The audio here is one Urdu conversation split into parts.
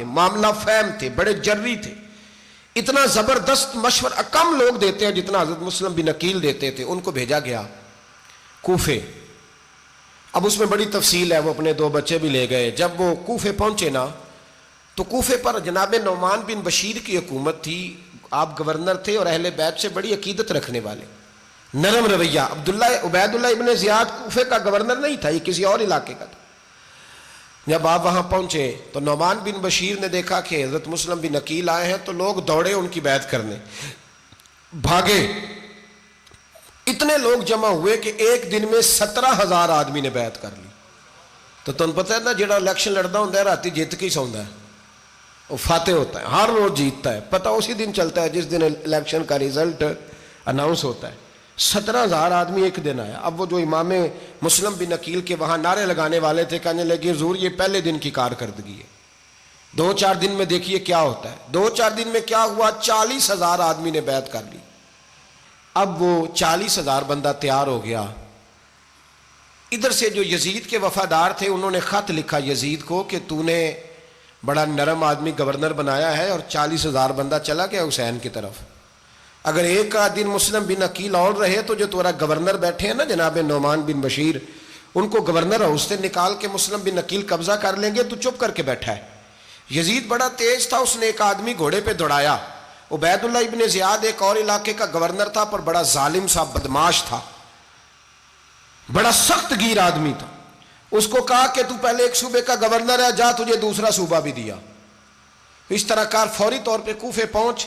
تھے، معاملہ فہم تھے، بڑے جری تھے، اتنا زبردست مشورہ کم لوگ دیتے ہیں جتنا حضرت مسلم بن عقیل دیتے تھے۔ ان کو بھیجا گیا کوفے۔ اب اس میں بڑی تفصیل ہے، وہ اپنے 2 بچے بھی لے گئے۔ جب وہ کوفے پہنچے نا تو کوفے پر جناب نعمان بن بشیر کی حکومت تھی، آپ گورنر تھے اور اہل بیت سے بڑی عقیدت رکھنے والے، نرم رویہ۔ عبید اللہ ابن زیاد کوفے کا گورنر نہیں تھا، یہ کسی اور علاقے کا تھا۔ جب آپ وہاں پہنچے تو نعمان بن بشیر نے دیکھا کہ حضرت مسلم بن عقیل آئے ہیں تو لوگ دوڑے ان کی بیعت کرنے، بھاگے۔ اتنے لوگ جمع ہوئے کہ ایک دن میں 17,000 آدمی نے بیعت کر لی۔ تو تمہیں پتہ ہے نا، جڑا الیکشن لڑتا ہوتا ہے راتی جیت کے ہی سوندا ہے، وہ فاتح ہوتا ہے، ہر روز جیتتا ہے، پتہ اسی دن چلتا ہے جس دن الیکشن کا رزلٹ اناؤنس ہوتا ہے۔ 17,000 آدمی ایک دن آیا۔ اب وہ جو امام مسلم بن عقیل کے وہاں نعرے لگانے والے تھے کہنے لگے حضور یہ پہلے دن کی کارکردگی ہے، 2-4 دن میں دیکھیے کیا ہوتا ہے۔ 2-4 دن میں کیا ہوا، 40,000 آدمی نے بیعت کر لی۔ اب وہ 40,000 بندہ تیار ہو گیا۔ ادھر سے جو یزید کے وفادار تھے انہوں نے خط لکھا یزید کو کہ تو نے بڑا نرم آدمی گورنر بنایا ہے اور 40,000 بندہ چلا گیا حسین کی طرف، اگر ایک دن مسلم بن عقیل اور رہے تو جو تمہارا گورنر بیٹھے ہیں نا جناب نعمان بن بشیر، ان کو گورنر ہاؤس سے نکال کے مسلم بن عقیل قبضہ کر لیں گے، تو چپ کر کے بیٹھا ہے۔ یزید بڑا تیز تھا، اس نے ایک آدمی گھوڑے پہ دوڑایا۔ عبید اللہ ابن زیاد ایک اور علاقے کا گورنر تھا پر بڑا ظالم سا بدماش تھا، بڑا سخت گیر آدمی تھا۔ اس کو کہا کہ تو پہلے ایک صوبے کا گورنر ہے، جا تجھے دوسرا صوبہ بھی دیا۔ اس طرح کار فوری طور پہ کوفے پہنچ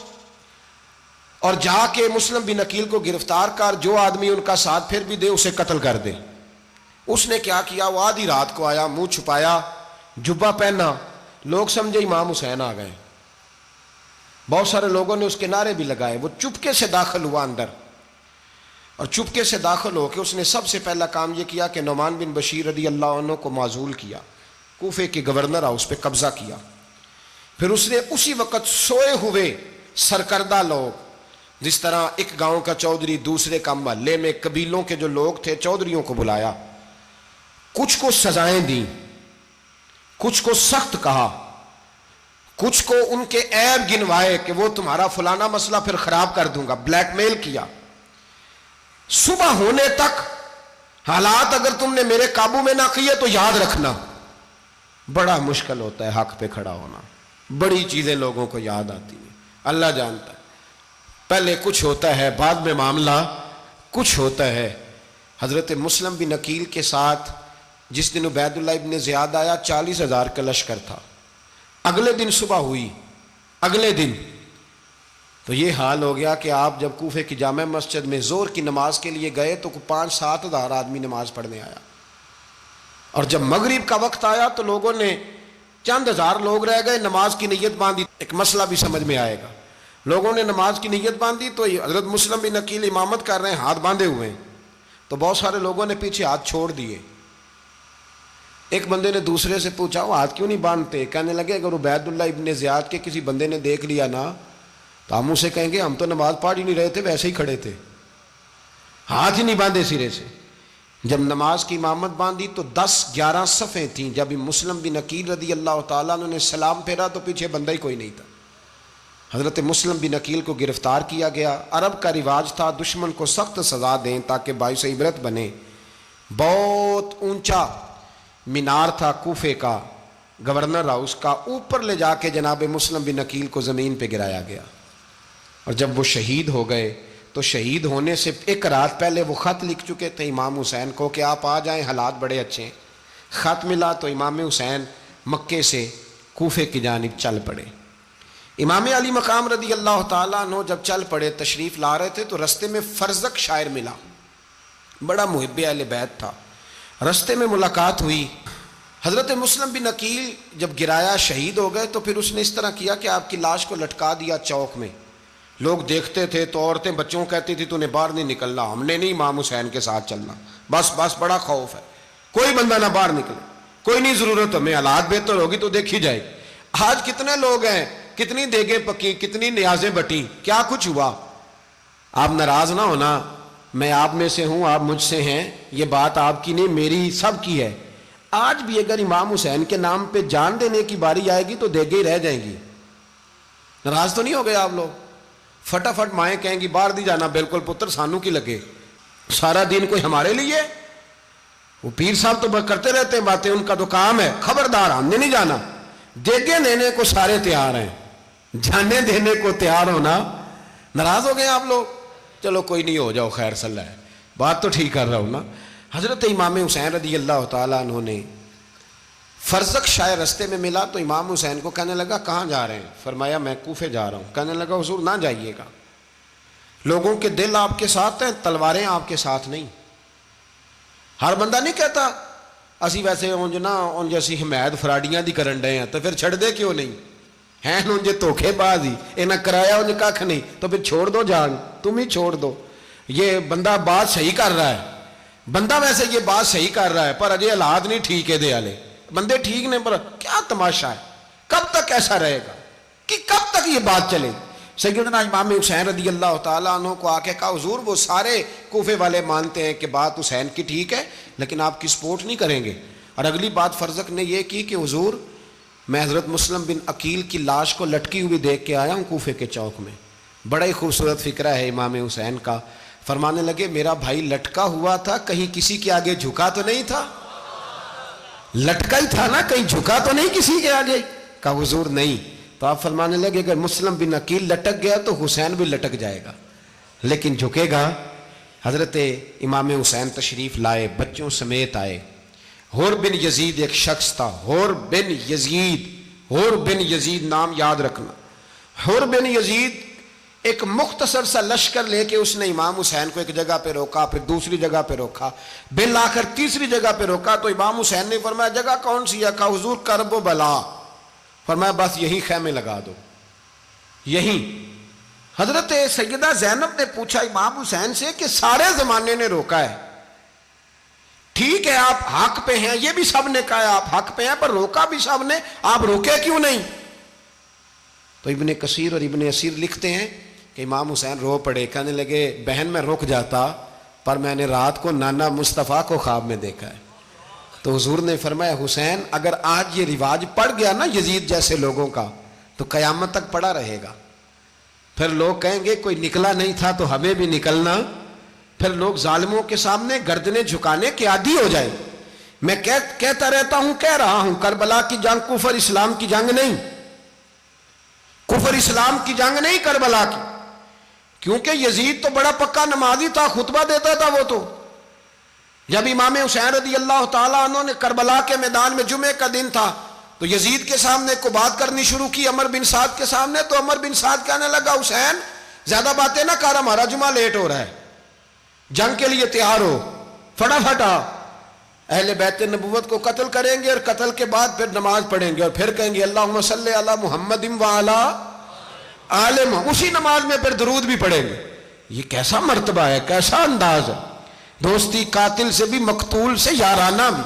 اور جا کے مسلم بن عقیل کو گرفتار کر، جو آدمی ان کا ساتھ پھر بھی دے اسے قتل کر دے۔ اس نے کیا کیا، وہ آدھی رات کو آیا، منہ چھپایا، جبہ پہنا، لوگ سمجھے امام حسین آ گئے۔ بہت سارے لوگوں نے اس کے نعرے بھی لگائے۔ وہ چپکے سے داخل ہوا اندر، اور چپکے سے داخل ہو کے اس نے سب سے پہلا کام یہ کیا کہ نعمان بن بشیر رضی اللہ عنہ کو معزول کیا، کوفے کے گورنر ہاؤس پہ قبضہ کیا۔ پھر اس نے اسی وقت سوئے ہوئے سرکردہ لوگ، جس طرح ایک گاؤں کا چودھری دوسرے کا محلے میں قبیلوں کے جو لوگ تھے چودھریوں کو بلایا، کچھ کو سزائیں دیں، کچھ کو سخت کہا، کچھ کو ان کے عیب گنوائے کہ وہ تمہارا فلانا مسئلہ پھر خراب کر دوں گا، بلیک میل کیا۔ صبح ہونے تک حالات اگر تم نے میرے قابو میں نہ کیے تو یاد رکھنا بڑا مشکل ہوتا ہے حق پہ کھڑا ہونا، بڑی چیزیں لوگوں کو یاد آتی ہیں، اللہ جانتا ہے۔ پہلے کچھ ہوتا ہے، بعد میں معاملہ کچھ ہوتا ہے۔ حضرت مسلم بن عقیل کے ساتھ جس دن عبید اللہ ابن زیاد آیا 40,000 کا لشکر تھا۔ اگلے دن صبح ہوئی، اگلے دن تو یہ حال ہو گیا کہ آپ جب کوفے کی جامع مسجد میں ظہر کی نماز کے لیے گئے تو 5-7 ہزار آدمی نماز پڑھنے آیا، اور جب مغرب کا وقت آیا تو لوگوں نے چند ہزار لوگ رہ گئے، نماز کی نیت باندھی۔ ایک مسئلہ بھی سمجھ میں آئے گا، لوگوں نے نماز کی نیت باندھی تو حضرت مسلم بن عقیل امامت کر رہے ہیں، ہاتھ باندھے ہوئے ہیں، تو بہت سارے لوگوں نے پیچھے ہاتھ چھوڑ دیے۔ ایک بندے نے دوسرے سے پوچھا وہ ہاتھ کیوں نہیں باندھتے؟ کہنے لگے اگر عبید اللہ ابن زیاد کے کسی بندے نے دیکھ لیا نا تو ہم اسے کہیں گے ہم تو نماز پڑھ ہی نہیں رہے تھے، ویسے ہی کھڑے تھے، ہاتھ ہی نہیں باندھے سرے سے۔ جب نماز کی امامت باندھی تو 10-11 صفیں تھیں۔ جب مسلم بن عقیل رضی اللہ تعالیٰ عنہ نے سلام پھیرا تو پیچھے بندہ ہی کوئی نہیں تھا۔ حضرت مسلم بن عقیل کو گرفتار کیا گیا۔ عرب کا رواج تھا دشمن کو سخت سزا دیں تاکہ باعث عبرت بنے۔ بہت اونچا مینار تھا کوفے کا، گورنر ہاؤس کا، اوپر لے جا کے جناب مسلم بن عقیل کو زمین پہ گرایا گیا۔ اور جب وہ شہید ہو گئے تو شہید ہونے سے ایک رات پہلے وہ خط لکھ چکے تھے امام حسین کو کہ آپ آ جائیں، حالات بڑے اچھے ہیں۔ خط ملا تو امام حسین مکے سے کوفے کی جانب چل پڑے۔ امام علی مقام رضی اللہ تعالیٰ عنہ جب چل پڑے، تشریف لا رہے تھے تو رستے میں فرزق شاعر ملا، بڑا محب اہل بیت تھا۔ رستے میں ملاقات ہوئی، حضرت مسلم بن عقیل جب گرایا شہید ہو گئے تو پھر اس نے اس طرح کیا کہ آپ کی لاش کو لٹکا دیا چوک میں۔ لوگ دیکھتے تھے تو عورتیں بچوں کہتی تھی تو نے باہر نہیں نکلنا، ہم نے نہیں امام حسین کے ساتھ چلنا، بس بڑا خوف ہے، کوئی بندہ نہ باہر نکلے، کوئی نہیں ضرورت، ہمیں حالات بہتر ہوگی تو دیکھی جائے گی۔ آج کتنے لوگ ہیں، کتنی دیگیں پکی، کتنی نیازیں بٹی، کیا کچھ ہوا۔ آپ ناراض نہ ہونا، میں آپ میں سے ہوں، آپ مجھ سے ہیں، یہ بات آپ کی نہیں میری، سب کی ہے۔ آج بھی اگر امام حسین کے نام پہ جان دینے کی باری آئے گی تو دیگے ہی رہ جائیں گی. ناراض تو نہیں ہو گئے آپ لوگ؟ فٹافٹ مائیں کہیں گی باہر دی جانا, بالکل پتر سانو کی لگے, سارا دین کوئی ہمارے لیے. وہ پیر صاحب تو کرتے رہتے ہیں باتیں, ان کا تو کام ہے. خبردار, ہم نے نہیں جانا. دیگے دینے کو سارے تیار ہیں, جانے دینے کو تیار ہونا. ناراض ہو گئے آپ لوگ؟ چلو کوئی نہیں, ہو جاؤ, خیر صلی اللہ ہے, بات تو ٹھیک کر رہا ہوں نا. حضرت امام حسین رضی اللہ تعالیٰ عنہ نے فرزق شاہ رستے میں ملا تو امام حسین کو کہنے لگا کہاں جا رہے ہیں؟ فرمایا میں کوفے جا رہا ہوں. کہنے لگا حضور نہ جائیے گا, لوگوں کے دل آپ کے ساتھ ہیں, تلواریں آپ کے ساتھ نہیں. ہر بندہ نہیں کہتا اسی ویسے اونج نا اونج اسی حمایت فراڈیاں دی کرن ڈے ہیں تو پھر چھڑ دے کیوں نہیں ہیں؟ اونج دھوکھے باز ہی انہیں کرایا اونج کھ نہیں تو پھر چھوڑ دو جان, تم ہی چھوڑ دو. یہ بندہ بات صحیح کر رہا ہے, بندہ ویسے یہ بات صحیح کر رہا ہے, پر اجے حالات نہیں ٹھیک ہے. دے والے بندے ٹھیک نہیں, پر کیا تماشا ہے؟ کب تک ایسا رہے گا کہ کب تک یہ بات چلے؟ سیدنا امام حسین رضی اللہ تعالیٰ عنہ کو آ کے کہا حضور وہ سارے کوفے والے مانتے ہیں کہ بات حسین کی ٹھیک ہے لیکن آپ کی سپورٹ نہیں کریں گے. اور اگلی بات فرزق نے یہ کی کہ حضور میں حضرت مسلم بن عقیل کی لاش کو لٹکی ہوئی دیکھ کے آیا ہوں کوفے کے چوک میں. بڑا ہی خوبصورت فکرہ ہے امام حسین کا. فرمانے لگے میرا بھائی لٹکا ہوا تھا, کہیں کسی کے آگے جھکا تو نہیں تھا؟ لٹکا ہی تھا نا, کہیں جھکا تو نہیں کسی کے آگے؟ کہا حضور نہیں. تو آپ فرمانے لگے اگر مسلم بن عقیل لٹک گیا تو حسین بھی لٹک جائے گا, لیکن جھکے گا. حضرت امام حسین تشریف لائے, بچوں سمیت آئے. حور بن یزید ایک شخص تھا, حور بن یزید, حور بن یزید نام یاد رکھنا. حور بن یزید ایک مختصر سا لشکر لے کے اس نے امام حسین کو ایک جگہ پہ روکا, پھر دوسری جگہ پہ روکا, بالآخر تیسری جگہ پہ روکا. تو امام حسین نے فرمایا جگہ کون سی ہے؟ کہا حضور کرب و بلا. فرمایا بس یہی خیمے لگا دو, یہی. حضرت سیدہ زینب نے پوچھا امام حسین سے کہ سارے زمانے نے روکا ہے, ٹھیک ہے آپ حق پہ ہیں, یہ بھی سب نے کہا ہے آپ حق پہ ہیں, پر روکا بھی سب نے, آپ روکے کیوں نہیں؟ تو ابن کثیر اور ابن اسیر لکھتے ہیں کہ امام حسین رو پڑے, کہنے لگے بہن میں رک جاتا پر میں نے رات کو نانا مصطفیٰ کو خواب میں دیکھا ہے. تو حضور نے فرمایا حسین اگر آج یہ رواج پڑ گیا نا یزید جیسے لوگوں کا تو قیامت تک پڑا رہے گا. پھر لوگ کہیں گے کوئی نکلا نہیں تھا تو ہمیں بھی نکلنا. پھر لوگ ظالموں کے سامنے گردنیں جھکانے کے عادی ہو جائیں. میں کہتا رہتا ہوں, کہہ رہا ہوں, کربلا کی جنگ کفر اسلام کی جنگ نہیں, کفر اسلام کی جنگ نہیں کربلا کی. کیونکہ یزید تو بڑا پکا نمازی تھا, خطبہ دیتا تھا. وہ تو جب امام حسین رضی اللہ تعالیٰ عنہ نے کربلا کے میدان میں جمعے کا دن تھا تو یزید کے سامنے کو بات کرنی شروع کی, عمر بن سعد کے سامنے. تو عمر بن سعد کہنے لگا حسین زیادہ باتیں نہ کر, ہمارا جمعہ لیٹ ہو رہا ہے, جنگ کے لیے تیار ہو, فٹافٹ آ. اہل بیت نبوت کو قتل کریں گے اور قتل کے بعد پھر نماز پڑھیں گے اور پھر کہیں گے اللہم صلی علی محمد وعلی آل محمد, اسی نماز میں پھر درود بھی پڑھیں گے. یہ کیسا مرتبہ ہے, کیسا انداز ہے, دوستی قاتل سے بھی مقتول سے یارانہ بھی.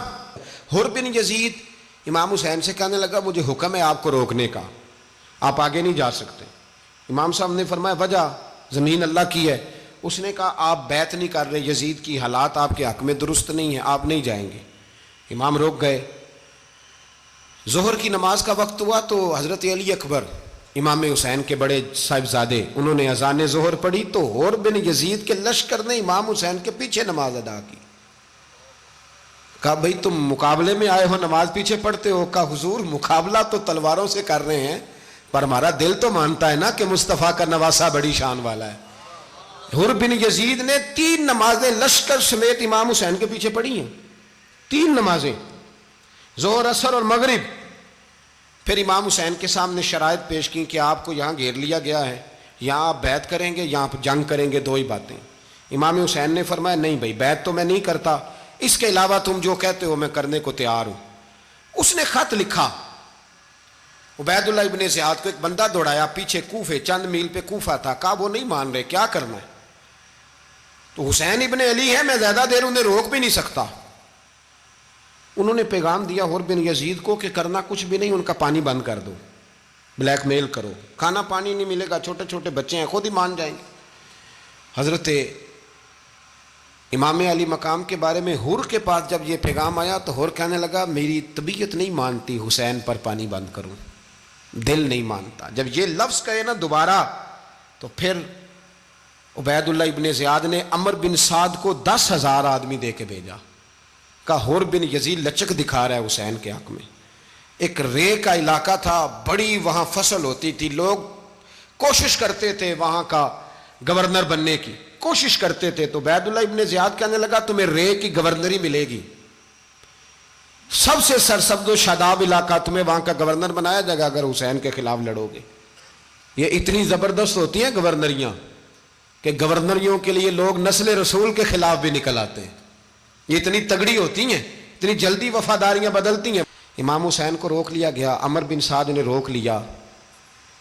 حر بن یزید امام حسین سے کہنے لگا مجھے حکم ہے آپ کو روکنے کا, آپ آگے نہیں جا سکتے. امام صاحب نے فرمایا وجہ زمین اللہ کی ہے. اس نے کہا آپ بیعت نہیں کر رہے, یزید کی حالات آپ کے حق میں درست نہیں ہیں, آپ نہیں جائیں گے. امام روک گئے. ظہر کی نماز کا وقت ہوا تو حضرت علی اکبر امام حسین کے بڑے صاحبزادے انہوں نے اذان ظہر پڑھی تو حور بن یزید کے لشکر نے امام حسین کے پیچھے نماز ادا کی. کہا بھئی تم مقابلے میں آئے ہو, نماز پیچھے پڑھتے ہو؟ کہا حضور مقابلہ تو تلواروں سے کر رہے ہیں پر ہمارا دل تو مانتا ہے نا کہ مصطفیٰ کا نواسہ بڑی شان والا ہے. حر بن یزید نے 3 نمازیں لشکر سمیت امام حسین کے پیچھے پڑھی ہیں, 3 نمازیں, ظہر اثر اور مغرب. پھر امام حسین کے سامنے شرائط پیش کی کہ آپ کو یہاں گھیر لیا گیا ہے, یہاں آپ بیعت کریں گے, یہاں جنگ کریں گے, 2 ہی باتیں. امام حسین نے فرمایا نہیں بھائی بیعت تو میں نہیں کرتا, اس کے علاوہ تم جو کہتے ہو میں کرنے کو تیار ہوں. اس نے خط لکھا, عبید اللہ ابن زیاد کو ایک بندہ دوڑایا پیچھے, کوفے چند میل پہ کوفہ تھا. کہا وہ نہیں مان رہے, کیا کرنا ہے؟ تو حسین ابن علی ہے, میں زیادہ دیر انہیں روک بھی نہیں سکتا. انہوں نے پیغام دیا حر بن یزید کو کہ کرنا کچھ بھی نہیں, ان کا پانی بند کر دو, بلیک میل کرو, کھانا پانی نہیں ملے گا, چھوٹے چھوٹے بچے ہیں خود ہی مان جائیں گے. حضرت علی رضی اللہ تعالیٰ عنہ نے فرمایا حر بن یزید کو کہ کرنا کچھ بھی نہیں, ان کا پانی بند کر دو, بلیک میل کرو, کھانا پانی نہیں ملے گا, چھوٹے چھوٹے بچے ہیں خود ہی مان جائیں گے. امام علی مقام کے بارے میں حور کے پاس جب یہ پیغام آیا تو حور کہنے لگا میری طبیعت نہیں مانتی حسین پر پانی بند کروں، دل نہیں مانتا۔ جب یہ لفظ کہے نا دوبارہ تو پھر عبید اللہ ابن زیاد نے عمر بن سعد کو 10,000 آدمی دے کے بھیجا، کہا حور بن یزید لچک دکھا رہا ہے حسین کے حق میں۔ ایک رے کا علاقہ تھا، بڑی وہاں فصل ہوتی تھی، لوگ کوشش کرتے تھے وہاں کا گورنر بننے کی، کوشش کرتے تھے۔ تو عبید اللہ ابن زیاد کہنے لگا تمہیں رے کی گورنری ملے گی، سب سے سرسبز و شاداب علاقہ، تمہیں وہاں کا گورنر بنایا جائے گا اگر حسین کے خلاف لڑو گے۔ یہ اتنی زبردست ہوتی ہیں گورنریاں کہ گورنریوں کے لیے لوگ نسل رسول کے خلاف بھی نکل آتے ہیں، یہ اتنی تگڑی ہوتی ہیں، اتنی جلدی وفاداریاں بدلتی ہیں۔ امام حسین کو روک لیا گیا، عمر بن سعد نے روک لیا۔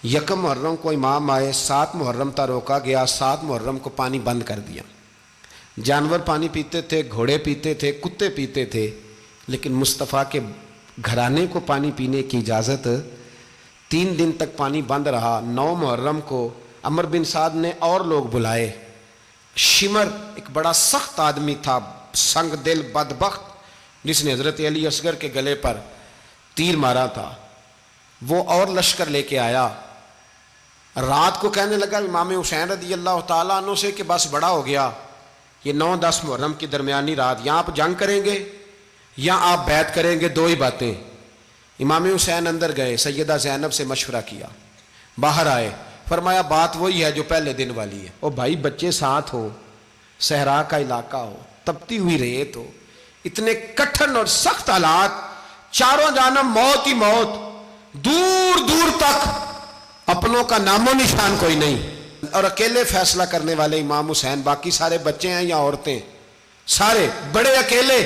یکم محرم کو امام آئے، 7 محرم تا روکا گیا، 7 محرم کو پانی بند کر دیا۔ جانور پانی پیتے تھے، گھوڑے پیتے تھے، کتے پیتے تھے، لیکن مصطفیٰ کے گھرانے کو پانی پینے کی اجازت 3 دن تک پانی بند رہا۔ 9 محرم کو عمر بن سعد نے اور لوگ بلائے۔ شمر ایک بڑا سخت آدمی تھا، سنگ دل بدبخت، جس نے حضرت علی اصغر کے گلے پر تیر مارا تھا، وہ اور لشکر لے کے آیا۔ رات کو کہنے لگا امام حسین رضی اللہ تعالیٰ عنہ سے کہ بس بڑا ہو گیا، یہ 9-10 محرم کی درمیانی رات، یہاں آپ جنگ کریں گے یا آپ بیعت کریں گے، 2 ہی باتیں۔ امام حسین اندر گئے، سیدہ زینب سے مشورہ کیا، باہر آئے، فرمایا بات وہی ہے جو پہلے دن والی ہے۔ او بھائی بچے ساتھ ہو، صحرا کا علاقہ ہو، تپتی ہوئی ریت ہو، اتنے کٹھن اور سخت حالات، چاروں جانب موت ہی موت، دور دور تک اپنوں کا نام و نشان کوئی نہیں، اور اکیلے فیصلہ کرنے والے امام حسین، باقی سارے بچے ہیں یا عورتیں، سارے بڑے اکیلے۔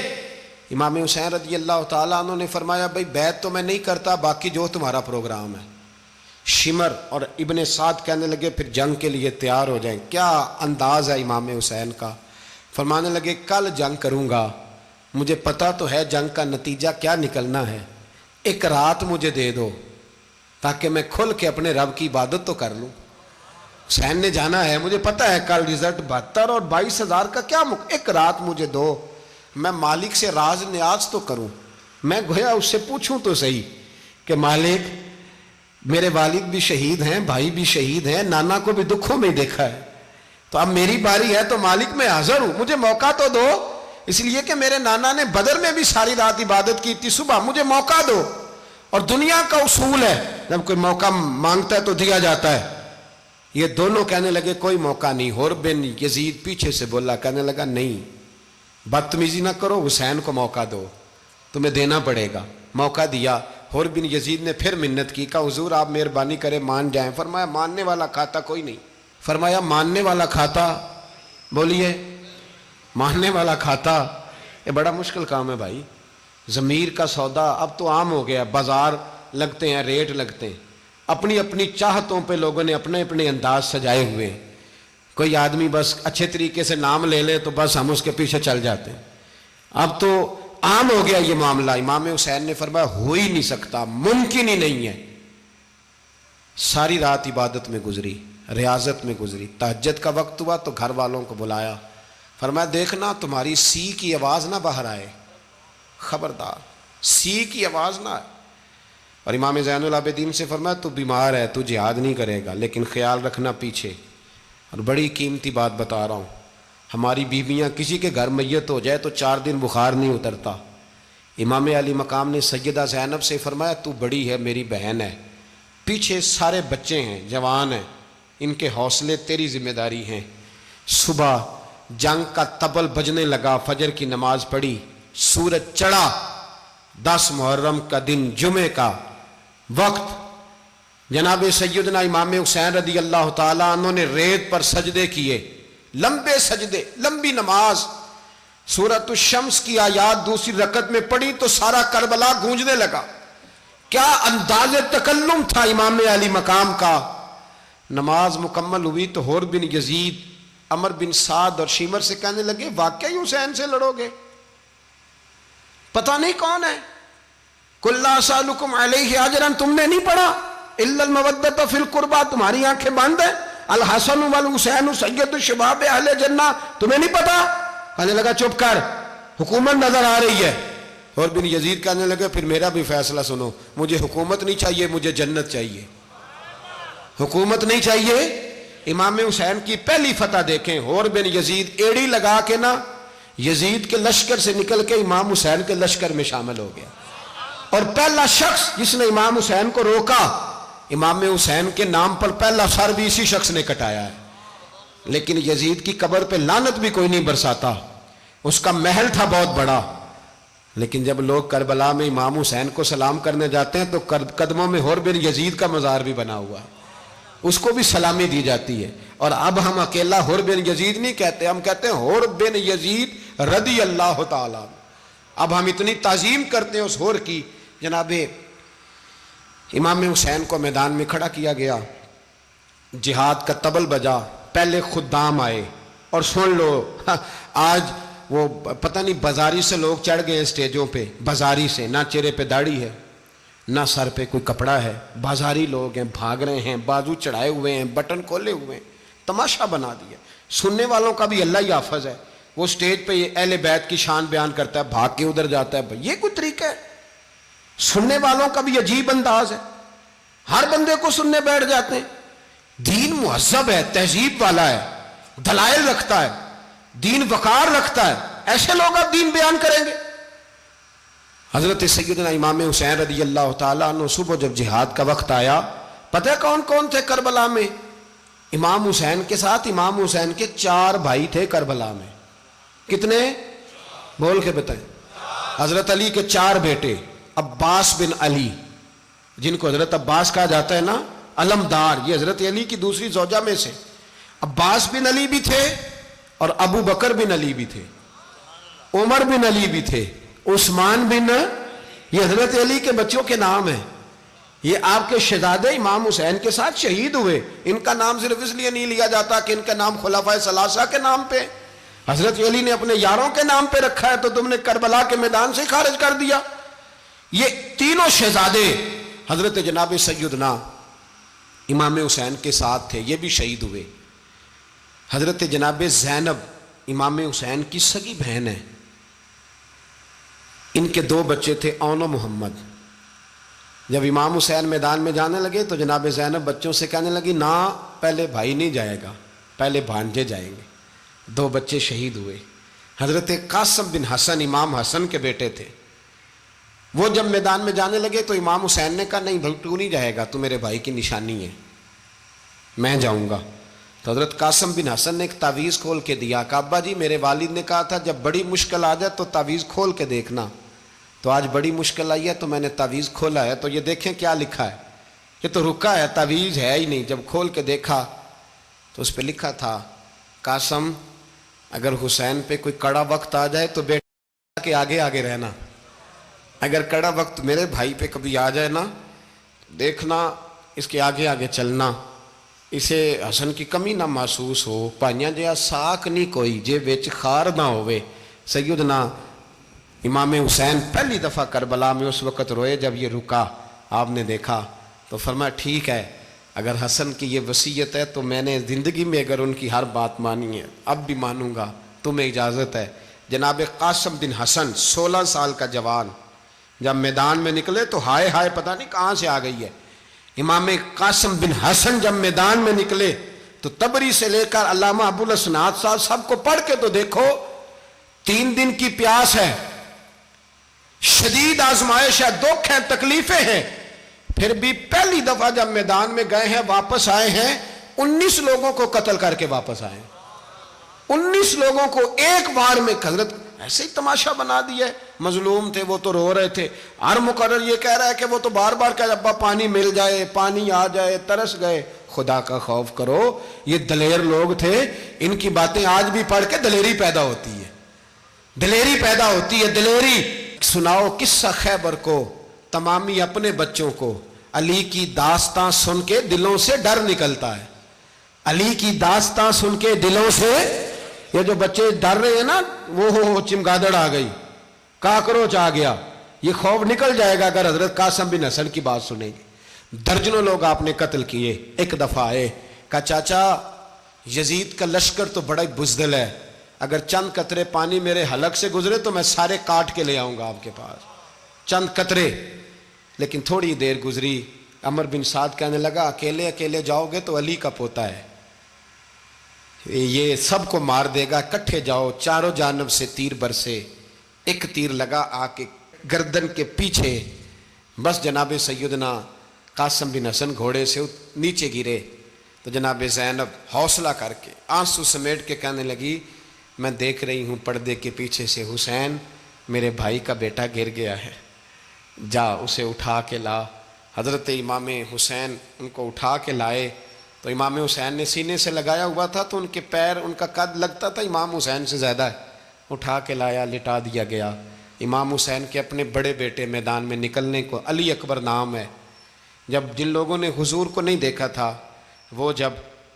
امام حسین رضی اللہ تعالیٰ عنہ نے فرمایا بھائی بیعت تو میں نہیں کرتا، باقی جو تمہارا پروگرام ہے۔ شمر اور ابن سعد کہنے لگے پھر جنگ کے لیے تیار ہو جائیں۔ کیا انداز ہے امام حسین کا، فرمانے لگے کل جنگ کروں گا، مجھے پتا تو ہے جنگ کا نتیجہ کیا نکلنا ہے، ایک رات مجھے دے دو تاکہ میں کھل کے اپنے رب کی عبادت تو کر لوں۔ حسین نے جانا ہے، مجھے پتا ہے کل رزلٹ 72 اور 22,000 کا کیا ایک رات مجھے دو، میں مالک سے راز نیاز تو کروں، میں گویا اس سے پوچھوں تو صحیح کہ مالک میرے والد بھی شہید ہیں، بھائی بھی شہید ہیں، نانا کو بھی دکھوں میں دیکھا ہے، تو اب میری باری ہے تو مالک میں حاضر ہوں، مجھے موقع تو دو، اس لیے کہ میرے نانا نے بدر میں بھی ساری رات عبادت کی تھی، صبح مجھے موقع دو۔ اور دنیا کا اصول ہے جب کوئی موقع مانگتا ہے تو دیا جاتا ہے۔ یہ دونوں کہنے لگے کوئی موقع نہیں۔ حور بن یزید پیچھے سے بولا، کہنے لگا نہیں بدتمیزی نہ کرو، حسین کو موقع دو، تمہیں دینا پڑے گا۔ موقع دیا۔ حور بن یزید نے پھر منت کی، کہا حضور آپ مہربانی کریں مان جائیں۔ فرمایا ماننے والا کھاتا کوئی نہیں۔ فرمایا ماننے والا کھاتا، بولیے ماننے والا کھاتا، یہ بڑا مشکل کام ہے بھائی، ضمیر کا سودا اب تو عام ہو گیا، بازار لگتے ہیں، ریٹ لگتے ہیں، اپنی اپنی چاہتوں پہ لوگوں نے اپنے اپنے انداز سجائے ہوئے ہیں۔ کوئی آدمی بس اچھے طریقے سے نام لے لے تو بس ہم اس کے پیچھے چل جاتے ہیں، اب تو عام ہو گیا یہ معاملہ۔ امام حسین نے فرمایا ہو ہی نہیں سکتا، ممکن ہی نہیں ہے۔ ساری رات عبادت میں گزری، ریاضت میں گزری، تہجد کا وقت ہوا تو گھر والوں کو بلایا، فرمایا دیکھنا تمہاری سی کی آواز نہ باہر آئے، خبردار سی کی آواز نہ آئے۔ اور امام زین العابدین سے فرمایا تو بیمار ہے، تو جہاد نہیں کرے گا، لیکن خیال رکھنا پیچھے۔ اور بڑی قیمتی بات بتا رہا ہوں، ہماری بیویاں کسی کے گھر میت ہو جائے تو 4 دن بخار نہیں اترتا۔ امام علی مقام نے سیدہ زینب سے فرمایا تو بڑی ہے، میری بہن ہے، پیچھے سارے بچے ہیں، جوان ہیں، ان کے حوصلے تیری ذمہ داری ہیں۔ صبح جنگ کا طبل بجنے لگا، فجر کی نماز پڑھی، سورج چڑھا، 10 محرم کا دن، جمعے کا وقت، جناب سیدنا امام حسین رضی اللہ تعالیٰ عنہ نے ریت پر سجدے کیے، لمبے سجدے، لمبی نماز، سورۃ الشمس کی آیات دوسری رکعت میں پڑھی تو سارا کربلا گونجنے لگا۔ کیا انداز تکلم تھا امام علی مقام کا۔ نماز مکمل ہوئی تو حور بن یزید، عمر بن سعد اور شیمر سے کہنے لگے واقعی حسین سے لڑو گے؟ پتہ نہیں کون ہے۔ قُلْ لَا أَسْأَلُكُمْ عَلَيْهِ أَجْرًا، تم نے نہیں پڑھا، إِلَّا الْمَوَدَّةَ فِي الْقُرْبَى، تمہاری آنکھیں بند ہیں، الحسن والحسین سید الشباب اہل جنہ، تمہیں نہیں پتا؟ کہنے لگا چپ کر، حکومت نظر آ رہی ہے. اور بن یزید کہنے لگے پھر میرا بھی فیصلہ سنو، مجھے حکومت نہیں چاہیے، مجھے جنت چاہیے. حکومت نہیں چاہیے. امام حسین کی پہلی فتح دیکھیں، اور بن یزید ایڑی لگا کے نا یزید کے لشکر سے نکل کے امام حسین کے لشکر میں شامل ہو گیا. اور پہلا شخص جس نے امام حسین کو روکا، امام حسین کے نام پر پہلا سر بھی اسی شخص نے کٹایا ہے. لیکن یزید کی قبر پہ لعنت بھی کوئی نہیں برساتا، اس کا محل تھا بہت بڑا. لیکن جب لوگ کربلا میں امام حسین کو سلام کرنے جاتے ہیں تو قدموں میں حر بن یزید کا مزار بھی بنا ہوا ہے، اس کو بھی سلامی دی جاتی ہے. اور اب ہم اکیلا حر بن یزید نہیں کہتے، ہم کہتے ہیں حر بن یزید رضی اللہ تعالیٰ. اب ہم اتنی تعظیم کرتے ہیں اس حر کی. جناب امام حسین کو میدان میں کھڑا کیا گیا، جہاد کا طبل بجا، پہلے خدام آئے. اور سن لو آج وہ پتہ نہیں بازاری سے لوگ چڑھ گئے اسٹیجوں پہ، بازاری سے، نہ چہرے پہ داڑھی ہے نہ سر پہ کوئی کپڑا ہے، بازاری لوگ ہیں، بھاگ رہے ہیں، بازو چڑھائے ہوئے ہیں، بٹن کھولے ہوئے ہیں، تماشا بنا دیا. سننے والوں کا بھی اللہ ہی حافظ ہے. وہ سٹیج پہ یہ اہل بیت کی شان بیان کرتا ہے، بھاگ کے ادھر جاتا ہے. یہ کوئی طریقہ ہے؟ سننے والوں کا بھی عجیب انداز ہے، ہر بندے کو سننے بیٹھ جاتے ہیں. دین مہذب ہے، تہذیب والا ہے، دلائل رکھتا ہے، دین وقار رکھتا ہے. ایسے لوگ اب دین بیان کریں گے؟ حضرت سیدنا امام حسین رضی اللہ تعالیٰ عنہ صبح جب جہاد کا وقت آیا، پتہ ہے کون کون تھے کربلا میں؟ امام حسین کے ساتھ امام حسین کے 4 بھائی تھے کربلا میں. کتنے؟ بول کے بتائیں. حضرت علی کے 4 بیٹے، عباس بن علی، جن کو حضرت عباس کہا جاتا ہے نا، علمدار، یہ حضرت علی کی دوسری زوجہ میں سے. عباس بن علی بھی تھے اور ابو بکر بن علی بھی تھے، عمر بن علی بھی تھے، عثمان بن، یہ حضرت علی کے بچوں کے نام ہیں. یہ آپ کے شہزادے امام حسین کے ساتھ شہید ہوئے. ان کا نام صرف اس لیے نہیں لیا جاتا کہ ان کا نام خلفائے ثلاثہ کے نام پہ، حضرت علی نے اپنے یاروں کے نام پہ رکھا ہے تو تم نے کربلا کے میدان سے خارج کر دیا. یہ تینوں شہزادے حضرت جناب سیدنا امام حسین کے ساتھ تھے، یہ بھی شہید ہوئے. حضرت جناب زینب امام حسین کی سگی بہن ہے، ان کے 2 بچے تھے، اون و محمد. جب امام حسین میدان میں جانے لگے تو جناب زینب بچوں سے کہنے لگی نہ، پہلے بھائی نہیں جائے گا، پہلے بھانجے جائیں گے. 2 بچے شہید ہوئے. حضرت قاسم بن حسن امام حسن کے بیٹے تھے. وہ جب میدان میں جانے لگے تو امام حسین نے کہا نہیں بھائی تو نہیں جائے گا، تو میرے بھائی کی نشانی ہے، میں جاؤں گا. تو حضرت قاسم بن حسن نے ایک تعویذ کھول کے دیا کہ ابا جی میرے والد نے کہا تھا جب بڑی مشکل آ جائے تو تعویذ کھول کے دیکھنا. تو آج بڑی مشکل آئی ہے تو میں نے تعویذ کھولا ہے، تو یہ دیکھیں کیا لکھا ہے. یہ تو رکا ہے، تعویذ ہے ہی نہیں. جب کھول کے دیکھا تو اس پہ لکھا تھا قاسم اگر حسین پہ کوئی کڑا وقت آ جائے تو بیٹا کے آگے آگے رہنا، اگر کڑا وقت میرے بھائی پہ کبھی آ جائے نا دیکھنا اس کے آگے آگے چلنا، اسے حسن کی کمی نہ محسوس ہو. پائیاں جہاں ساک نہیں کوئی جے وچ خار نہ ہوئے. سیدنا امام حسین پہلی دفعہ کربلا میں اس وقت روئے جب یہ رکا. آپ نے دیکھا تو فرمایا ٹھیک ہے، اگر حسن کی یہ وصیت ہے تو میں نے زندگی میں اگر ان کی ہر بات مانی ہے اب بھی مانوں گا، تمہیں اجازت ہے. جناب قاسم بن حسن 16 سال کا جوان جب میدان میں نکلے تو ہائے ہائے پتہ نہیں کہاں سے آ گئی ہے. امام قاسم بن حسن جب میدان میں نکلے تو تبری سے لے کر علامہ ابو الاسناد صاحب سب کو پڑھ کے تو دیکھو، 3 دن کی پیاس ہے، شدید آزمائش ہے، دکھ ہے، تکلیفیں ہیں، پھر بھی پہلی دفعہ جب میدان میں گئے ہیں واپس آئے ہیں 19 لوگوں کو قتل کر کے واپس آئے ہیں. 19 لوگوں کو ایک بار میں حضرت ایسے ہی تماشا بنا دیا ہے. مظلوم تھے وہ تو رو رہے تھے، ہر مقرر یہ کہہ رہا ہے کہ وہ تو بار بار کہہ ابا پانی مل جائے، پانی آ جائے، ترس گئے. خدا کا خوف کرو، یہ دلیر لوگ تھے، ان کی باتیں آج بھی پڑھ کے دلیری پیدا ہوتی ہے، دلیری پیدا ہوتی ہے، دلیری. سناؤ قصہ خیبر کو تمامی اپنے بچوں کو. علی کی داستان سن کے دلوں سے ڈر نکلتا ہے، علی کی داستان سن کے دلوں سے یہ جو بچے ڈر رہے ہیں نا، وہ چمگادڑ آ گئی، کاکروچ آ گیا، یہ خوف نکل جائے گا اگر حضرت قاسم بن حسن کی بات سنیں گے. درجنوں لوگ آپ نے قتل کیے. ایک دفعہ آئے کہا چاچا یزید کا لشکر تو بڑا ہی بزدل ہے، اگر چند قطرے پانی میرے حلق سے گزرے تو میں سارے کاٹ کے لے آؤں گا آپ کے پاس، چند قطرے۔ لیکن تھوڑی دیر گزری، عمر بن سعد کہنے لگا اکیلے اکیلے جاؤ گے تو علی کا پوتا ہے، یہ سب کو مار دے گا، اکٹھے جاؤ۔ چاروں جانب سے تیر برسے، ایک تیر لگا آ کے گردن کے پیچھے، بس جناب سیدنا قاسم بن حسن گھوڑے سے نیچے گرے تو جناب زینب حوصلہ کر کے آنسو سمیٹ کے کہنے لگی میں دیکھ رہی ہوں پردے کے پیچھے سے حسین میرے بھائی کا بیٹا گر گیا ہے، جا اسے اٹھا کے لا۔ حضرت امام حسین ان کو اٹھا کے لائے تو امام حسین نے سینے سے لگایا ہوا تھا تو ان کے پیر، ان کا قد لگتا تھا امام حسین سے زیادہ ہے، اٹھا کے لایا، لٹا دیا گیا۔ امام حسین کے اپنے بڑے بیٹے میدان میں نکلنے کو، علی اکبر نام ہے، جب جن لوگوں نے حضور کو نہیں دیکھا تھا وہ جب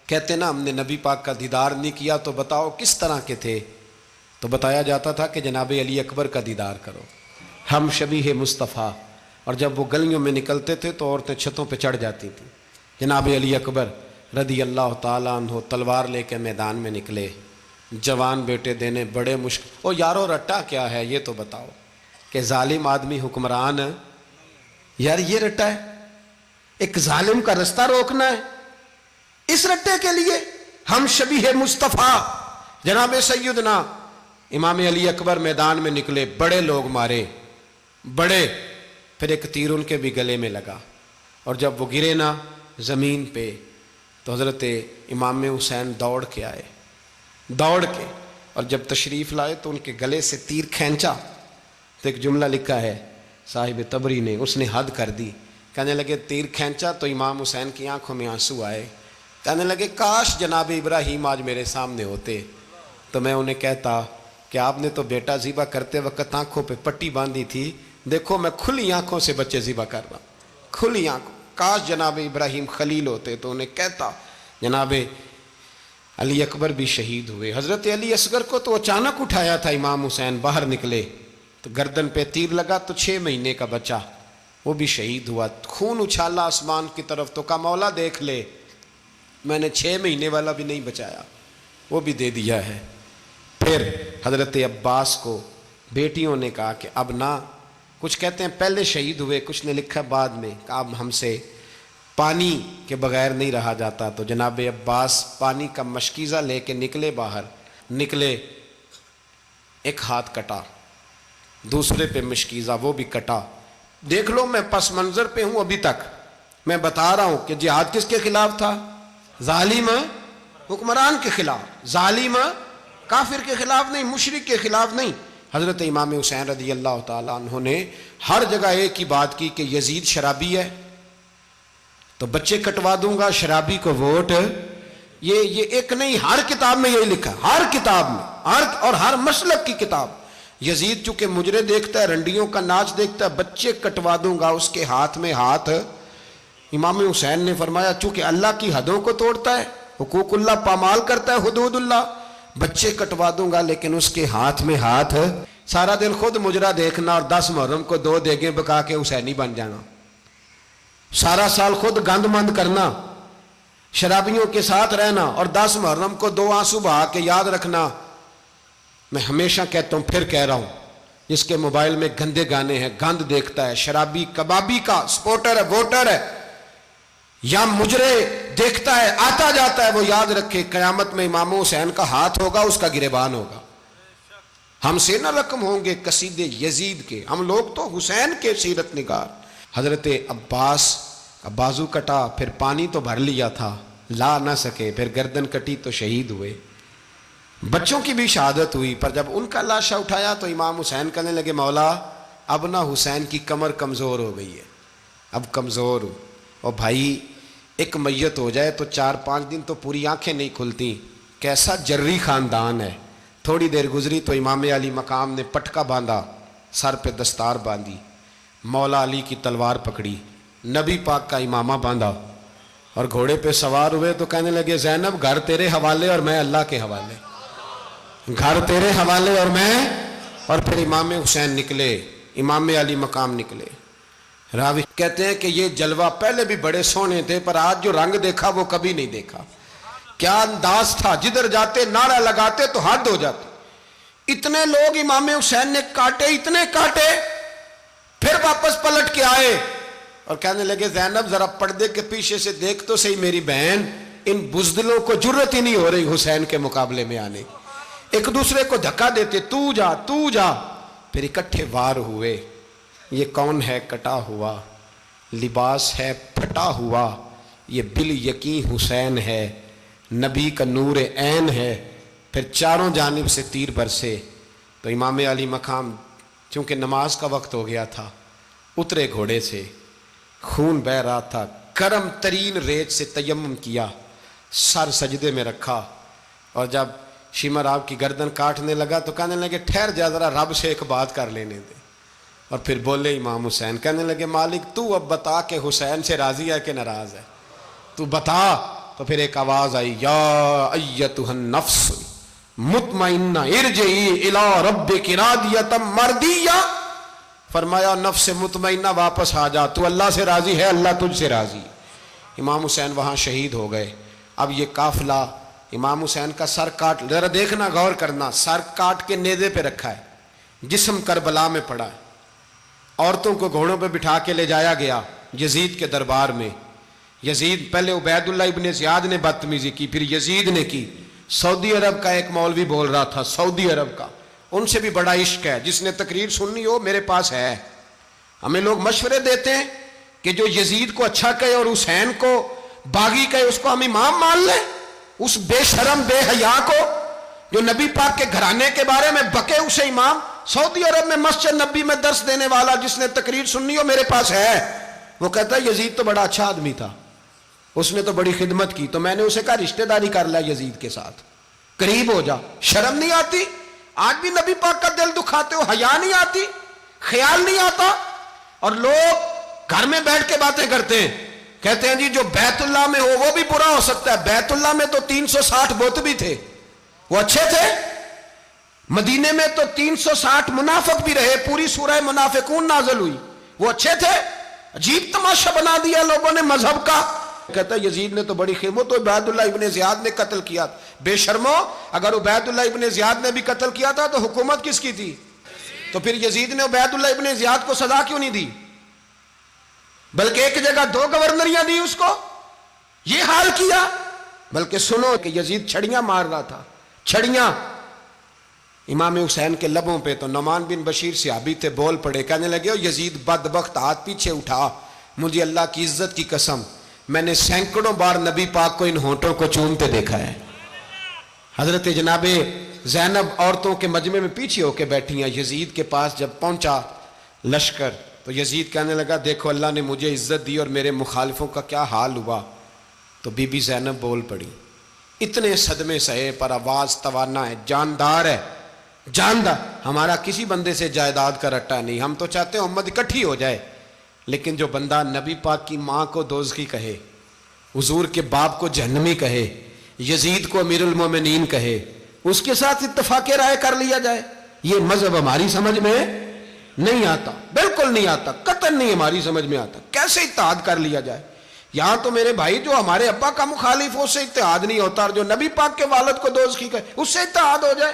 کہتے نا ہم نے نبی پاک کا دیدار نہیں کیا تو بتاؤ کس طرح کے تھے، تو بتایا جاتا تھا کہ جناب علی اکبر کا دیدار کرو، ہم شبیہ مصطفیٰ۔ اور جب وہ گلیوں میں نکلتے تھے تو عورتیں چھتوں پہ چڑھ جاتی تھیں۔ جناب علی اکبر رضی اللہ تعالیٰ عنہ تلوار لے کے میدان میں نکلے، جوان بیٹے دینے بڑے مشکل۔ او یارو رٹا کیا ہے یہ تو بتاؤ، کہ ظالم آدمی حکمران، یار یہ رٹا ہے، ایک ظالم کا رستہ روکنا ہے، اس رٹے کے لیے ہم شبیہ مصطفیٰ۔ جناب سیدنا امام علی اکبر میدان میں نکلے، بڑے لوگ مارے، بڑے، پھر ایک تیر ان کے بھی گلے میں لگا، اور جب وہ گرے نا زمین پہ تو حضرت امام حسین دوڑ کے آئے، دوڑ کے، اور جب تشریف لائے تو ان کے گلے سے تیر کھینچا تو ایک جملہ لکھا ہے صاحب تبری نے، اس نے حد کر دی، کہنے لگے تیر کھینچا تو امام حسین کی آنکھوں میں آنسو آئے، کہنے لگے کاش جناب ابراہیم آج میرے سامنے ہوتے تو میں انہیں کہتا کہ آپ نے تو بیٹا ذبح کرتے وقت آنکھوں پہ پٹی باندھی تھی، دیکھو میں کھلی آنکھوں سے بچے ذبح کر رہا ہوں، کھلی آنکھوں، کاش جناب ابراہیم خلیل ہوتے تو انہیں کہتا۔ جناب علی اکبر بھی شہید ہوئے۔ حضرت علی اصغر کو تو اچانک اٹھایا تھا امام حسین، باہر نکلے تو گردن پہ تیر لگا تو 6 مہینے کا بچہ وہ بھی شہید ہوا، خون اچھالا آسمان کی طرف تو کہا مولا دیکھ لے میں نے 6 مہینے والا بھی نہیں بچایا، وہ بھی دے دیا ہے۔ پھر حضرت عباس کو بیٹیوں نے کہا کہ اب نہ، کچھ کہتے ہیں پہلے شہید ہوئے، کچھ نے لکھا بعد میں، کہ اب ہم سے پانی کے بغیر نہیں رہا جاتا، تو جناب عباس پانی کا مشکیزہ لے کے نکلے، باہر نکلے، ایک ہاتھ کٹا، دوسرے پہ مشکیزہ وہ بھی کٹا۔ دیکھ لو میں پس منظر پہ ہوں ابھی تک، میں بتا رہا ہوں کہ جہاد کس کے خلاف تھا؟ ظالم حکمران کے خلاف، ظالم کافر کے خلاف نہیں، مشرک کے خلاف نہیں۔ حضرت امام حسین رضی اللہ تعالیٰ عنہ نے ہر جگہ ایک ہی بات کی کہ یزید شرابی ہے تو بچے کٹوا دوں گا، شرابی کو ووٹ۔ یہ ایک نہیں، ہر کتاب میں یہی لکھا، ہر کتاب میں، اور ہر مسلک کی کتاب۔ یزید چونکہ مجرے دیکھتا ہے، رنڈیوں کا ناچ دیکھتا ہے، بچے کٹوا دوں گا، اس کے ہاتھ میں ہاتھ۔ امام حسین نے فرمایا چونکہ اللہ کی حدوں کو توڑتا ہے، حقوق اللہ پامال کرتا ہے، حدود اللہ، بچے کٹوا دوں گا لیکن اس کے ہاتھ میں ہاتھ۔ سارا دن خود مجرا دیکھنا اور 10 محرم کو 2 دیگیں پکا کے حسینی بن جانا، سارا سال خود گند مند کرنا، شرابیوں کے ساتھ رہنا، اور 10 محرم کو 2 آنسو بہا کے یاد رکھنا۔ میں ہمیشہ کہتا ہوں، پھر کہہ رہا ہوں، جس کے موبائل میں گندے گانے ہیں، گند دیکھتا ہے، شرابی کبابی کا سپورٹر ہے، ووٹر ہے، یا مجرے دیکھتا ہے آتا جاتا ہے، وہ یاد رکھے قیامت میں امام حسین کا ہاتھ ہوگا، اس کا گریبان ہوگا۔ ہم سے نہ رقم ہوں گے قصیدے یزید کے، ہم لوگ تو حسین کے سیرت نگار۔ حضرت عباس کا بازو کٹا، پھر پانی تو بھر لیا تھا، لا نہ سکے، پھر گردن کٹی تو شہید ہوئے۔ بچوں کی بھی شہادت ہوئی، پر جب ان کا لاشا اٹھایا تو امام حسین کہنے لگے مولا اب نہ حسین کی کمر کمزور ہو گئی ہے، اب کمزور ہو، اور بھائی ایک میت ہو جائے تو 4-5 دن تو پوری آنکھیں نہیں کھلتی، کیسا جری خاندان ہے۔ تھوڑی دیر گزری تو امام علی مقام نے پٹکا باندھا، سر پہ دستار باندھی، مولا علی کی تلوار پکڑی، نبی پاک کا امامہ باندھا، اور گھوڑے پہ سوار ہوئے تو کہنے لگے زینب گھر تیرے حوالے اور میں اللہ کے حوالے، گھر تیرے حوالے اور میں۔ اور پھر امام حسین نکلے، امام علی مقام نکلے۔ راوی کہتے ہیں کہ یہ جلوہ پہلے بھی بڑے سونے تھے، پر آج جو رنگ دیکھا وہ کبھی نہیں دیکھا۔ کیا انداز تھا، جدھر جاتے نعرہ لگاتے تو حد ہو جاتی، اتنے لوگ امام حسین نے کاٹے، اتنے کاٹے، پھر واپس پلٹ کے آئے اور کہنے لگے زینب ذرا پردے کے پیچھے سے دیکھ تو صحیح میری بہن، ان بزدلوں کو جرت ہی نہیں ہو رہی حسین کے مقابلے میں آنے، ایک دوسرے کو دھکا دیتے، تو جا تو جا، پھر اکٹھے وار ہوئے۔ یہ کون ہے کٹا ہوا، لباس ہے پھٹا ہوا، یہ بال یقین حسین ہے، نبی کا نور عین ہے۔ پھر چاروں جانب سے تیر برسے تو امام علی مقام چونکہ نماز کا وقت ہو گیا تھا، اترے گھوڑے سے، خون بہ رہا تھا، گرم ترین ریت سے تیمم کیا، سر سجدے میں رکھا، اور جب شمر آپ کی گردن کاٹنے لگا تو کہنے لگے ٹھہر جا ذرا رب سے ایک بات کر لینے دے، اور پھر بولے امام حسین، کہنے لگے مالک تو اب بتا کہ حسین سے راضی ہے کہ ناراض ہے، تو بتا۔ تو پھر ایک آواز آئی، یا ایتھا النفس مطمئنہ ارجعی الی ربک راضیۃ مرضیہ، فرمایا نفس مطمئنہ واپس آ جا، تو اللہ سے راضی ہے، اللہ تجھ سے راضی۔ امام حسین وہاں شہید ہو گئے۔ اب یہ قافلہ امام حسین کا سر کاٹ، ذرا دیکھنا غور کرنا، سر کاٹ کے نیزے پہ رکھا ہے، جسم کربلا میں پڑا ہے، عورتوں کو گھوڑوں پہ بٹھا کے لے جایا گیا یزید کے دربار میں۔ یزید پہلے عبید اللہ ابن زیاد نے بدتمیزی کی، پھر یزید نے کی۔ سعودی عرب کا ایک مولوی بول رہا تھا، سعودی عرب کا، ان سے بھی بڑا عشق ہے، جس نے تقریر سننی ہو میرے پاس ہے۔ ہمیں لوگ مشورے دیتے ہیں کہ جو یزید کو اچھا کہے اور حسین کو باغی کہے اس کو ہم امام مان لیں، اس بے شرم بے حیا کو جو نبی پاک کے گھرانے کے بارے میں بکے اسے امام۔ سعودی عرب میں مسجد نبی میں درس دینے والا جس نے تقریر سننی ہو میرے پاس ہے، وہ کہتا ہے یزید تو بڑا اچھا آدمی تھا، اس نے تو بڑی خدمت کی، تو میں نے اسے کہا رشتہ داری کر لیا یزید کے ساتھ، قریب ہو جا۔ شرم نہیں آتی؟ آج بھی نبی پاک کا دل دکھاتے ہو، حیا نہیں آتی، خیال نہیں آتا؟ اور لوگ گھر میں بیٹھ کے باتیں کرتے ہیں، کہتے ہیں جی جو بیت اللہ میں ہو وہ بھی برا ہو سکتا ہے۔ بیت اللہ میں تو 360 بت بھی تھے، وہ اچھے تھے۔ مدینے میں تو 360 منافق بھی رہے، پوری سورہ منافقون نازل ہوئی، وہ اچھے تھے۔ عجیب تماشا بنا دیا لوگوں نے مذہب کا۔ کہتا ہے یزید نے تو بڑی خدمت، تو عبید اللہ ابن زیاد نے قتل کیا۔ بے شرمو، اگر عبید اللہ ابن زیاد نے بھی قتل کیا تھا تو حکومت کس کی تھی؟ تو پھر یزید نے عبید اللہ ابن زیاد کو سزا کیوں نہیں دی، بلکہ ایک جگہ 2 گورنریاں دی اس کو، یہ حال کیا؟ بلکہ سنو کہ یزید چھڑیاں مار رہا تھا، چھڑیاں امام حسین کے لبوں پہ۔ تو نعمان بن بشیر صحابی تھے، بول پڑے، کہنے لگے او یزید بدبخت، ہاتھ پیچھے اٹھا، مجھے اللہ کی عزت کی قسم میں نے سینکڑوں بار نبی پاک کو ان ہونٹوں کو چومتے دیکھا ہے۔ حضرت جناب زینب عورتوں کے مجمع میں پیچھے ہو کے بیٹھی ہیں، یزید کے پاس جب پہنچا لشکر تو یزید کہنے لگا دیکھو اللہ نے مجھے عزت دی اور میرے مخالفوں کا کیا حال ہوا۔ تو بی بی زینب بول پڑی، اتنے صدمے سہے پر آواز توانا ہے، جاندار ہے، جاندار۔ ہمارا کسی بندے سے جائیداد کا رٹا نہیں، ہم تو چاہتے ہیں امت اکٹھی ہو جائے، لیکن جو بندہ نبی پاک کی ماں کو دوزخی کہے، حضور کے باپ کو جہنمی کہے، یزید کو امیر المومنین کہے، اس کے ساتھ اتفاق رائے کر لیا جائے، یہ مذہب ہماری سمجھ میں نہیں آتا، بالکل نہیں آتا، قطعاً نہیں ہماری سمجھ میں آتا۔ کیسے اتحاد کر لیا جائے؟ یہاں تو میرے بھائی جو ہمارے ابا کا مخالف ہو اس سے اتحاد نہیں ہوتا، اور جو نبی پاک کے والد کو دوزخی کہے اس سے اتحاد ہو جائے۔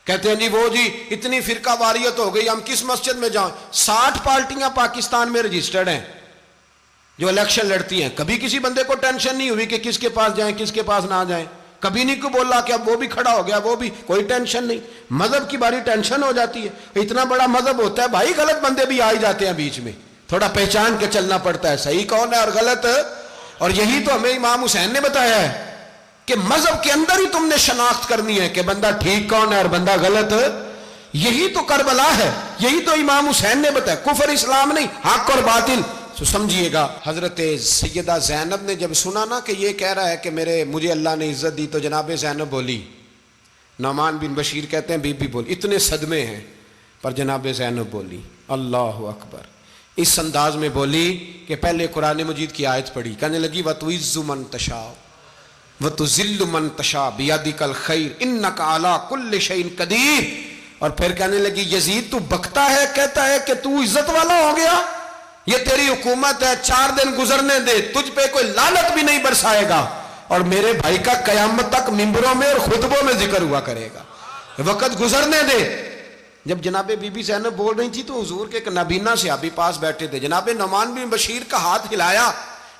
کہتے ہیں جی وہ جی اتنی فرقہ واریت ہو گئی، ہم کس مسجد میں جائیں؟ 60 پارٹیاں پاکستان میں رجسٹرڈ ہیں جو الیکشن لڑتی ہیں، کبھی کسی بندے کو ٹینشن نہیں ہوئی کہ کس کے پاس جائیں کس کے پاس نہ جائیں، کبھی نہیں کو بولا کہ اب وہ بھی کھڑا ہو گیا، وہ بھی، کوئی ٹینشن نہیں۔ مذہب کی باری ٹینشن ہو جاتی ہے، اتنا بڑا مذہب ہوتا ہے بھائی، غلط بندے بھی آ ہی جاتے ہیں بیچ میں، تھوڑا پہچان کے چلنا پڑتا ہے صحیح کون ہے اور غلط۔ اور یہی تو ہمیں امام حسین نے بتایا ہے کہ مذہب کے اندر ہی تم نے شناخت کرنی ہے کہ بندہ ٹھیک کون ہے اور بندہ غلط۔ یہی تو کربلا ہے، یہی تو امام حسین نے بتایا، کفر اسلام نہیں، حق اور باطل۔ تو سمجھیے گا، حضرت سیدہ زینب نے جب سنا نا کہ یہ کہہ رہا ہے کہ مجھے اللہ نے عزت دی، تو جناب زینب بولی، نعمان بن بشیر کہتے ہیں بی بی بولی، اتنے صدمے ہیں پر جناب زینب بولی اللہ اکبر، اس انداز میں بولی کہ پہلے قرآن مجید کی آیت پڑھی، کہنے لگی وَتُعِزُّ مَن تَشَاءُ وَتُذِلُّ مَن تَشَاءُ بِيَدِكَ الْخَيْرُ إِنَّكَ عَلَىٰ كُلِّ شَيْءٍ قَدِيرٌ۔ اور پھر کہنے لگی یزید تو بکتا ہے، کہتا ہے کہ تو عزت والا ہو گیا، یہ تیری حکومت ہے، 4 دن گزرنے دے، تجھ پہ کوئی لعنت بھی نہیں برسائے گا، اور میرے بھائی کا قیامت تک ممبروں میں اور خطبوں میں ذکر ہوا کرے گا۔ وقت گزرنے دے. جب جناب بی بی زینب بول رہی تھی تو حضور کے ایک نابینا صحابی پاس بیٹھے تھے. جناب نعمان بن بشیر کا ہاتھ ہلایا,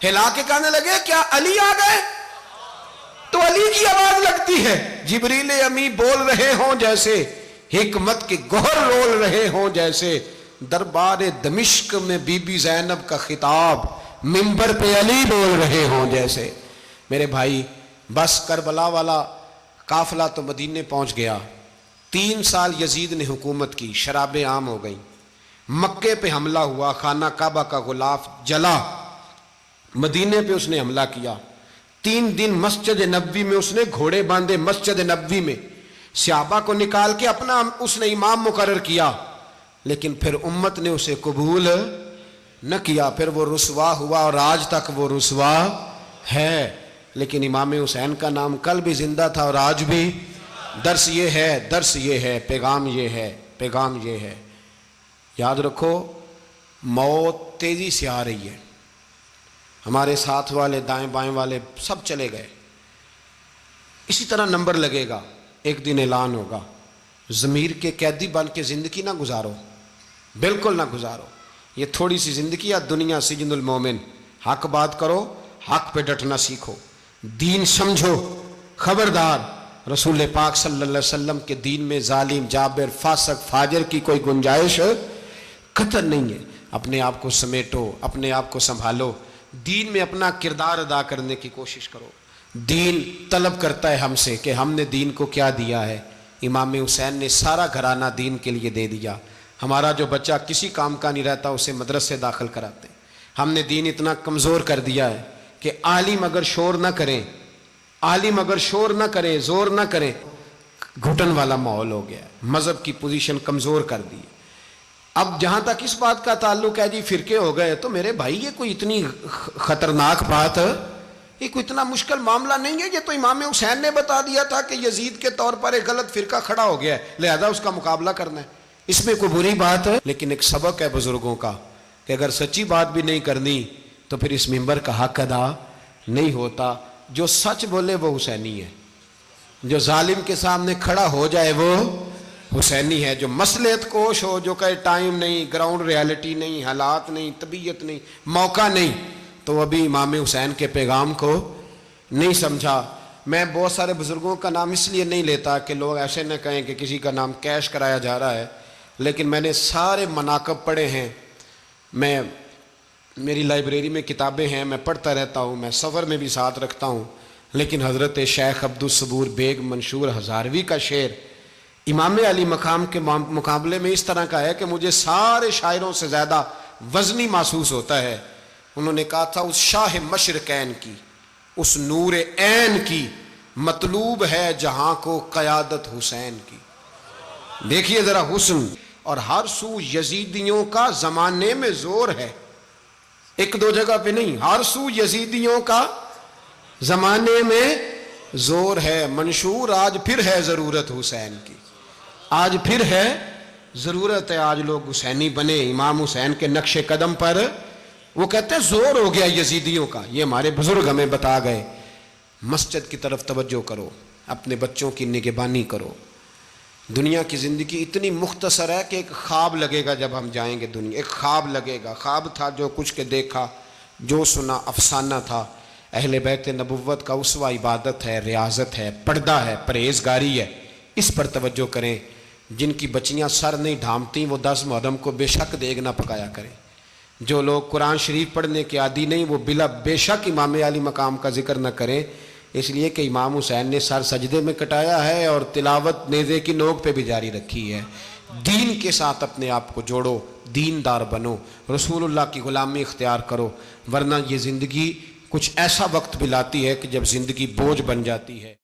ہلا کے کہنے لگے کیا علی آ گئے؟ تو علی کی آواز لگتی ہے. جبریل امی بول رہے ہوں جیسے, حکمت کے گوہر رول رہے ہوں جیسے, دربار دمشق میں بی بی زینب کا خطاب منبر پہ علی بول رہے ہوں جیسے. میرے بھائی بس کربلا والا قافلہ تو مدینے پہنچ گیا. 3 سال یزید نے حکومت کی, شرابیں عام ہو گئیں, مکے پہ حملہ ہوا, خانہ کعبہ کا غلاف جلا, مدینے پہ اس نے حملہ کیا. 3 دن مسجد نبوی میں اس نے گھوڑے باندھے, مسجد نبوی میں صحابہ کو نکال کے اپنا اس نے امام مقرر کیا, لیکن پھر امت نے اسے قبول نہ کیا. پھر وہ رسوا ہوا اور آج تک وہ رسوا ہے. لیکن امام حسین کا نام کل بھی زندہ تھا اور آج بھی. درس یہ ہے, پیغام یہ ہے, پیغام یہ ہے. یاد رکھو موت تیزی سے آ رہی ہے. ہمارے ساتھ والے دائیں بائیں والے سب چلے گئے. اسی طرح نمبر لگے گا, ایک دن اعلان ہوگا. ضمیر کے قیدی بن کے زندگی نہ گزارو, بالکل نہ گزارو. یہ تھوڑی سی زندگی ہے دنیا سجن المومن. حق بات کرو, حق پہ ڈٹنا سیکھو, دین سمجھو. خبردار رسول پاک صلی اللہ علیہ وسلم کے دین میں ظالم, جابر, فاسق, فاجر کی کوئی گنجائش قطعاً نہیں ہے. اپنے آپ کو سمیٹو, اپنے آپ کو سنبھالو, دین میں اپنا کردار ادا کرنے کی کوشش کرو. دین طلب کرتا ہے ہم سے کہ ہم نے دین کو کیا دیا ہے. امام حسین نے سارا گھرانہ دین کے لیے دے دیا. ہمارا جو بچہ کسی کام کا نہیں رہتا اسے مدرسے داخل کراتے. ہم نے دین اتنا کمزور کر دیا ہے کہ عالم اگر شور نہ کریں, عالم اگر شور نہ کریں, زور نہ کریں, گھٹن والا ماحول ہو گیا. مذہب کی پوزیشن کمزور کر دی. اب جہاں تک اس بات کا تعلق ہے جی فرقے ہو گئے, تو میرے بھائی یہ کوئی اتنی خطرناک بات, یہ کوئی اتنا مشکل معاملہ نہیں ہے. یہ تو امام حسین نے بتا دیا تھا کہ یزید کے طور پر ایک غلط فرقہ کھڑا ہو گیا ہے, لہذا اس کا مقابلہ کرنا ہے. اس میں کوئی بری بات ہے, لیکن ایک سبق ہے بزرگوں کا کہ اگر سچی بات بھی نہیں کرنی تو پھر اس منبر کا حق ادا نہیں ہوتا. جو سچ بولے وہ حسینی ہے, جو ظالم کے سامنے کھڑا ہو جائے وہ حسینی ہے. جو مصلحت کوش ہو, جو کہے ٹائم نہیں, گراؤنڈ ریالٹی نہیں, حالات نہیں, طبیعت نہیں, موقع نہیں, تو ابھی امام حسین کے پیغام کو نہیں سمجھا. میں بہت سارے بزرگوں کا نام اس لیے نہیں لیتا کہ لوگ ایسے نہ کہیں کہ کسی کا نام کیش کرایا جا رہا ہے, لیکن میں نے سارے مناقب پڑھے ہیں. میری لائبریری میں کتابیں ہیں, میں پڑھتا رہتا ہوں, میں سفر میں بھی ساتھ رکھتا ہوں. لیکن حضرت شیخ عبدالصبور بیگ منشور ہزاروی کا شعر امام علی مقام کے مقابلے میں اس طرح کا ہے کہ مجھے سارے شاعروں سے زیادہ وزنی محسوس ہوتا ہے. انہوں نے کہا تھا اس شاہ مشرقین کی, اس نور عین کی, مطلوب ہے جہاں کو قیادت حسین کی. دیکھیے ذرا حسن, اور ہر سو یزیدیوں کا زمانے میں زور ہے, ایک دو جگہ پہ نہیں, ہر سو یزیدیوں کا زمانے میں زور ہے. منشور آج پھر ہے ضرورت حسین کی, آج پھر ہے ضرورت ہے. آج لوگ حسینی بنے, امام حسین کے نقش قدم پر. وہ کہتے ہیں زور ہو گیا یزیدیوں کا. یہ ہمارے بزرگ ہمیں بتا گئے. مسجد کی طرف توجہ کرو, اپنے بچوں کی نگہبانی کرو. دنیا کی زندگی اتنی مختصر ہے کہ ایک خواب لگے گا جب ہم جائیں گے دنیا, ایک خواب لگے گا. خواب تھا جو کچھ کے دیکھا, جو سنا افسانہ تھا. اہل بیت نبوت کا اسوہ عبادت ہے, ریاضت ہے, پردہ ہے, پرہیزگاری ہے. اس پر توجہ کریں. جن کی بچیاں سر نہیں ڈھانپتیں وہ 10 محرم کو بے شک دیگ نہ پکایا کریں. جو لوگ قرآن شریف پڑھنے کے عادی نہیں وہ بے شک امام علی مقام کا ذکر نہ کریں, اس لیے کہ امام حسین نے سر سجدے میں کٹایا ہے اور تلاوت نیزے کی نوک پہ بھی جاری رکھی ہے. دین کے ساتھ اپنے آپ کو جوڑو, دیندار بنو, رسول اللہ کی غلامی اختیار کرو, ورنہ یہ زندگی کچھ ایسا وقت بھی لاتی ہے کہ جب زندگی بوجھ بن جاتی ہے.